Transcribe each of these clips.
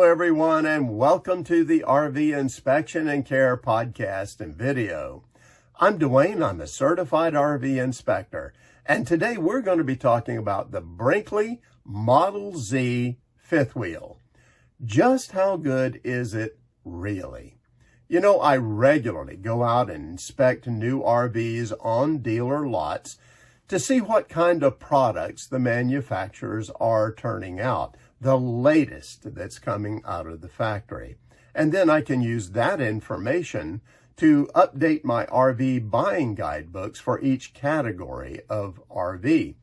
everyone, and welcome to the RV Inspection and Care podcast and video. I'm Dwayne. I'm a certified RV inspector, and today we're going to be talking about the Brinkley Model Z fifth wheel. Just how good is it really? You know, I regularly go out and inspect new RVs on dealer lots to see what kind of products the manufacturers are turning out, the latest that's coming out of the factory. And then I can use that information to update my RV buying guidebooks for each category of RV.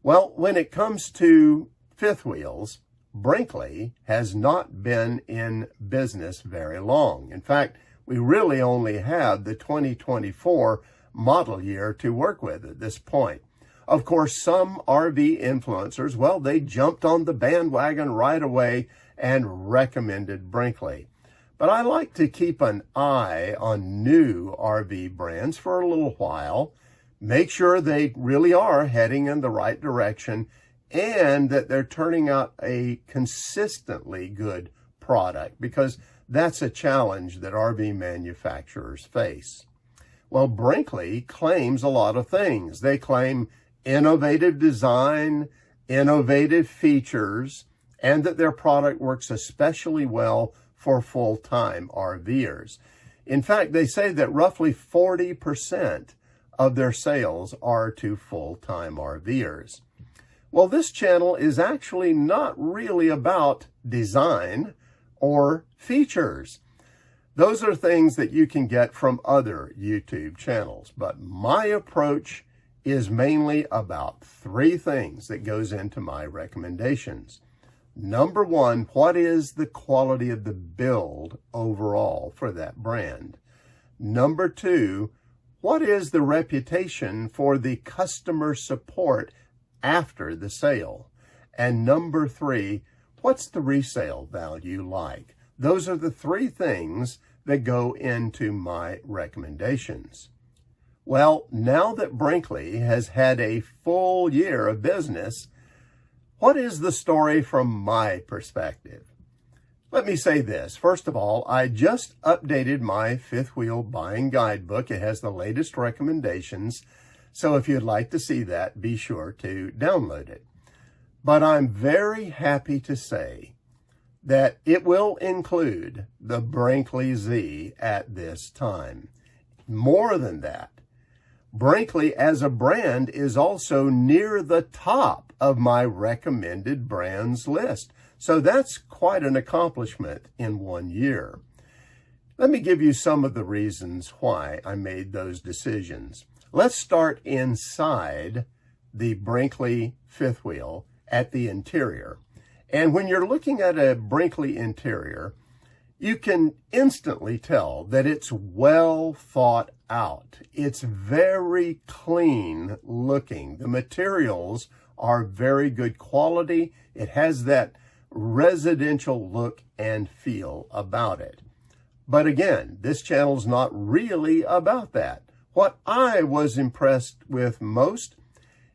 Well, when it comes to fifth wheels, Brinkley has not been in business very long. In fact, we really only have the 2024 model year to work with at this point. Of course, some RV influencers, well, they jumped on the bandwagon right away and recommended Brinkley. But I like to keep an eye on new RV brands for a little while, make sure they really are heading in the right direction, and that they're turning out a consistently good product, because that's a challenge that RV manufacturers face. Well, Brinkley claims a lot of things. They claim innovative design, innovative features, and that their product works especially well for full-time RVers. In fact, they say that roughly 40% of their sales are to full-time RVers. Well, this channel is actually not really about design or features. Those are things that you can get from other YouTube channels, but my approach is mainly about three things that goes into my recommendations. Number one, what is the quality of the build overall for that brand? Number two, what is the reputation for the customer support after the sale? And number three, what's the resale value like? Those are the three things that go into my recommendations. Well, now that Brinkley has had a full year of business, what is the story from my perspective? Let me say this. First of all, I just updated my fifth wheel buying guidebook. It has the latest recommendations. So if you'd like to see that, be sure to download it. But I'm very happy to say that it will include the Brinkley Z at this time. More than that, Brinkley as a brand is also near the top of my recommended brands list. So that's quite an accomplishment in 1 year. Let me give you some of the reasons why I made those decisions. Let's start inside the Brinkley fifth wheel at the interior. And when you're looking at a Brinkley interior, you can instantly tell that it's well thought out. It's very clean looking. The materials are very good quality. It has that residential look and feel about it. But again, this channel's not really about that. What I was impressed with most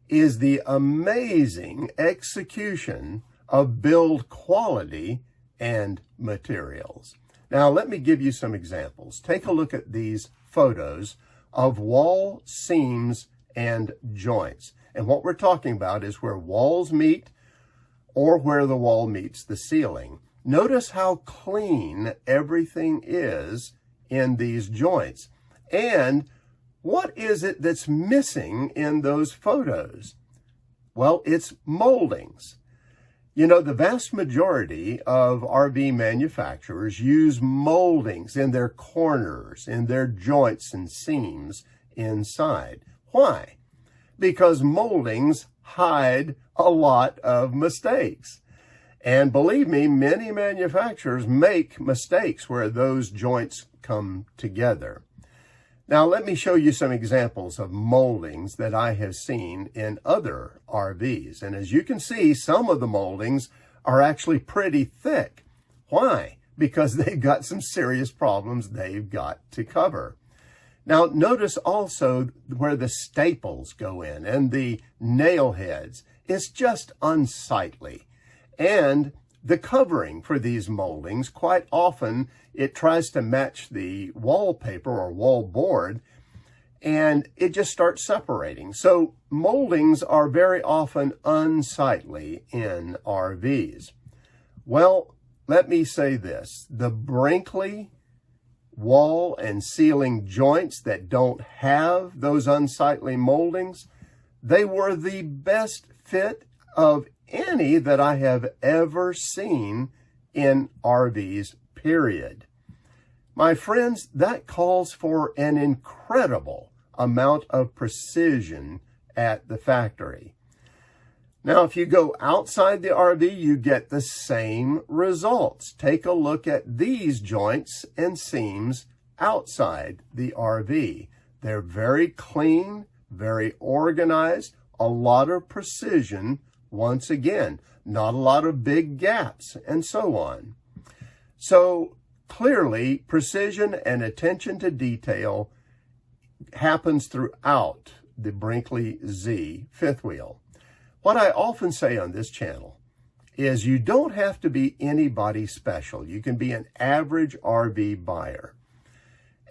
is the amazing execution of build quality and materials. Now, let me give you some examples. Take a look at these photos of wall seams and joints. And what we're talking about is where walls meet or where the wall meets the ceiling. Notice how clean everything is in these joints. And what is it that's missing in those photos? Well, it's moldings. You know, the vast majority of RV manufacturers use moldings in their corners, in their joints and seams inside. Why? Because moldings hide a lot of mistakes. And believe me, many manufacturers make mistakes where those joints come together. Now, let me show you some examples of moldings that I have seen in other RVs. And as you can see, some of the moldings are actually pretty thick. Why? Because they've got some serious problems they've got to cover. Now, notice also where the staples go in and the nail heads. It's just unsightly. And the covering for these moldings, quite often it tries to match the wallpaper or wall board, and it just starts separating. So moldings are very often unsightly in RVs. Well, let me say this. The Brinkley wall and ceiling joints that don't have those unsightly moldings, they were the best fit of any that I have ever seen in RVs, period. My friends, that calls for an incredible amount of precision at the factory. Now, if you go outside the RV, you get the same results. Take a look at these joints and seams outside the RV. They're very clean, very organized, a lot of precision. Once again, not a lot of big gaps, and so on. So clearly, precision and attention to detail happens throughout the Brinkley Z fifth wheel. What I often say on this channel is you don't have to be anybody special. You can be an average RV buyer.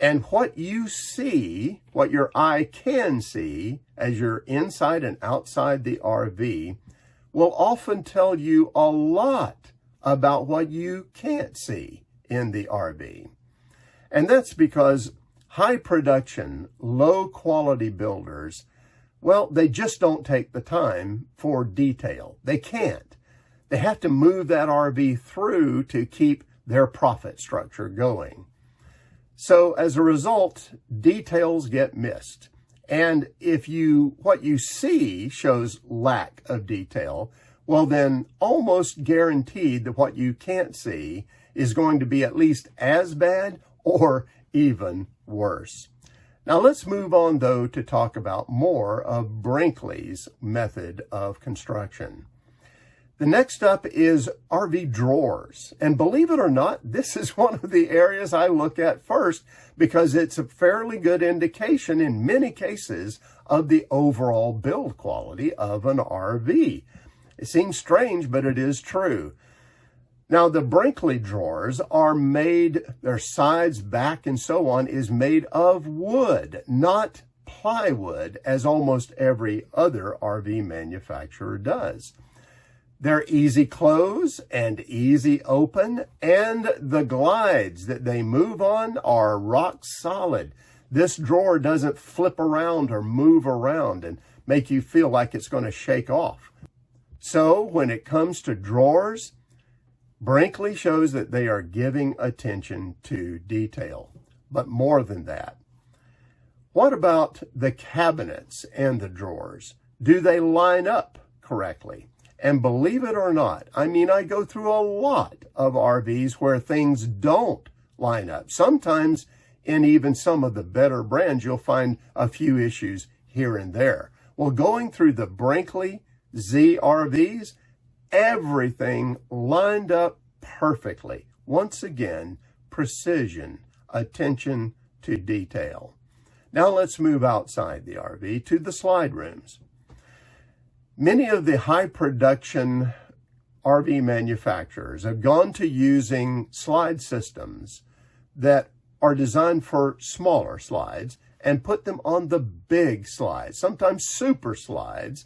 And what you see, what your eye can see as you're inside and outside the RV, will often tell you a lot about what you can't see in the RV. And that's because high production, low quality builders, well, they just don't take the time for detail. They can't. They have to move that RV through to keep their profit structure going. So as a result, details get missed. And if what you see shows lack of detail, well then almost guaranteed that what you can't see is going to be at least as bad or even worse. Now let's move on though to talk about more of Brinkley's method of construction. The next up is RV drawers. And believe it or not, this is one of the areas I look at first because it's a fairly good indication in many cases of the overall build quality of an RV. It seems strange, but it is true. Now, the Brinkley drawers are made, their sides, back, and so on is made of wood, not plywood, as almost every other RV manufacturer does. They're easy close and easy open, and the glides that they move on are rock solid. This drawer doesn't flip around or move around and make you feel like it's going to shake off. So when it comes to drawers, Brinkley shows that they are giving attention to detail, but more than that. What about the cabinets and the drawers? Do they line up correctly? And believe it or not, I mean, I go through a lot of RVs where things don't line up. Sometimes in even some of the better brands, you'll find a few issues here and there. Well, going through the Brinkley Z RVs, everything lined up perfectly. Once again, precision, attention to detail. Now let's move outside the RV to the slide rooms. Many of the high production RV manufacturers have gone to using slide systems that are designed for smaller slides and put them on the big slides, sometimes super slides.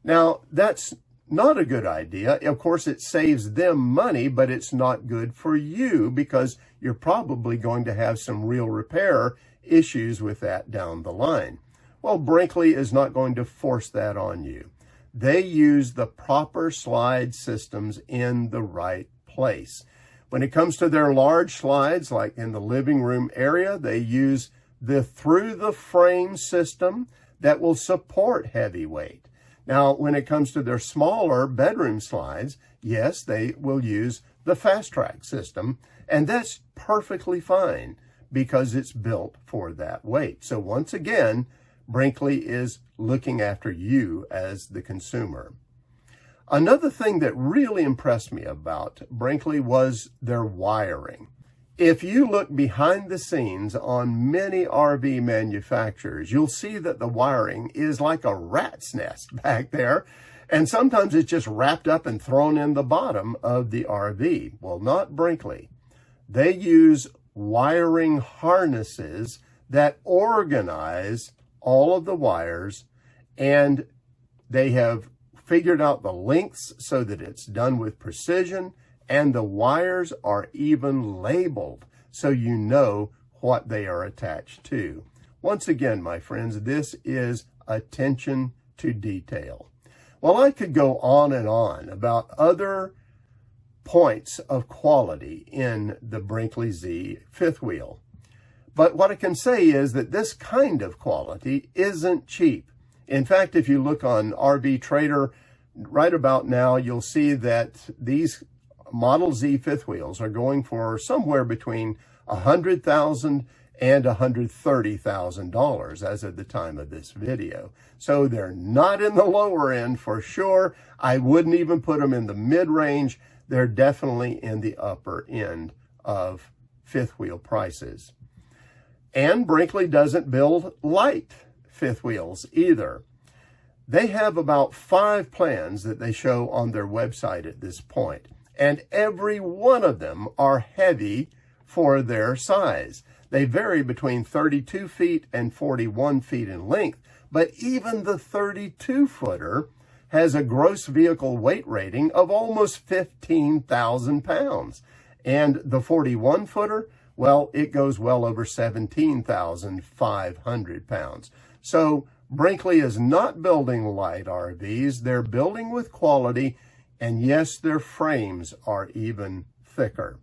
Now, that's not a good idea. Of course, it saves them money, but it's not good for you because you're probably going to have some real repair issues with that down the line. Well, Brinkley is not going to force that on you. They use the proper slide systems in the right place. When it comes to their large slides, like in the living room area, they use the through-the-frame system that will support heavy weight. Now, when it comes to their smaller bedroom slides, yes, they will use the fast track system, and that's perfectly fine because it's built for that weight. So once again, Brinkley is looking after you as the consumer. Another thing that really impressed me about Brinkley was their wiring. If you look behind the scenes on many RV manufacturers, you'll see that the wiring is like a rat's nest back there. And sometimes it's just wrapped up and thrown in the bottom of the RV. Well, not Brinkley. They use wiring harnesses that organize all of the wires, and they have figured out the lengths so that it's done with precision, and the wires are even labeled so you know what they are attached to. Once again, my friends, this is attention to detail. Well, I could go on and on about other points of quality in the Brinkley Z fifth wheel. But what I can say is that this kind of quality isn't cheap. In fact, if you look on RV Trader right about now, you'll see that these Model Z fifth wheels are going for somewhere between $100,000 and $130,000 as of the time of this video. So they're not in the lower end for sure. I wouldn't even put them in the mid-range. They're definitely in the upper end of fifth wheel prices. And Brinkley doesn't build light fifth wheels either. They have about 5 plans that they show on their website at this point, and every one of them are heavy for their size. They vary between 32 feet and 41 feet in length, but even the 32-footer has a gross vehicle weight rating of almost 15,000 pounds. And the 41-footer, well, it goes well over 17,500 pounds. So Brinkley is not building light RVs. They're building with quality, and yes, their frames are even thicker.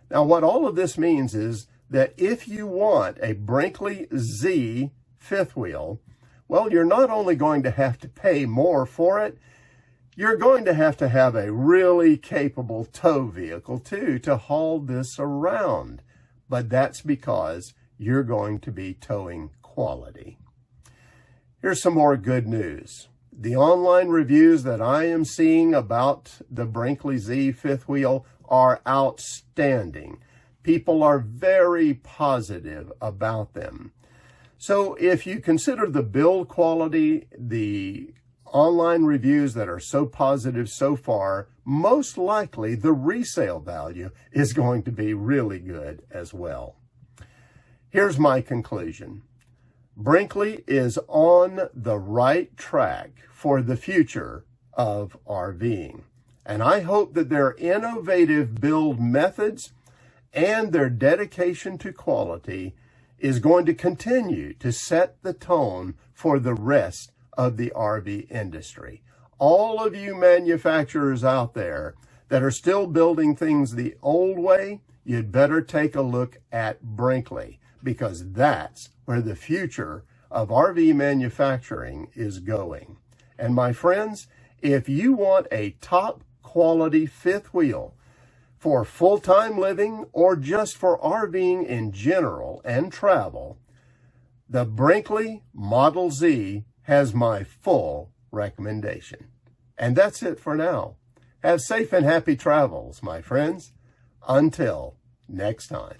Now, what all of this means is that if you want a Brinkley Z fifth wheel, well, you're not only going to have to pay more for it, you're going to have a really capable tow vehicle too to haul this around. But that's because you're going to be towing quality. Here's some more good news. The online reviews that I am seeing about the Brinkley Z fifth wheel are outstanding. People are very positive about them. So if you consider the build quality, the online reviews that are so positive so far, most likely the resale value is going to be really good as well. Here's my conclusion. Brinkley is on the right track for the future of RVing. And I hope that their innovative build methods and their dedication to quality is going to continue to set the tone for the rest of the RV industry. All of you manufacturers out there that are still building things the old way, you'd better take a look at Brinkley, because that's where the future of RV manufacturing is going. And my friends, if you want a top quality fifth wheel for full-time living or just for RVing in general and travel, the Brinkley Model Z has my full recommendation. And that's it for now. Have safe and happy travels, my friends. Until next time.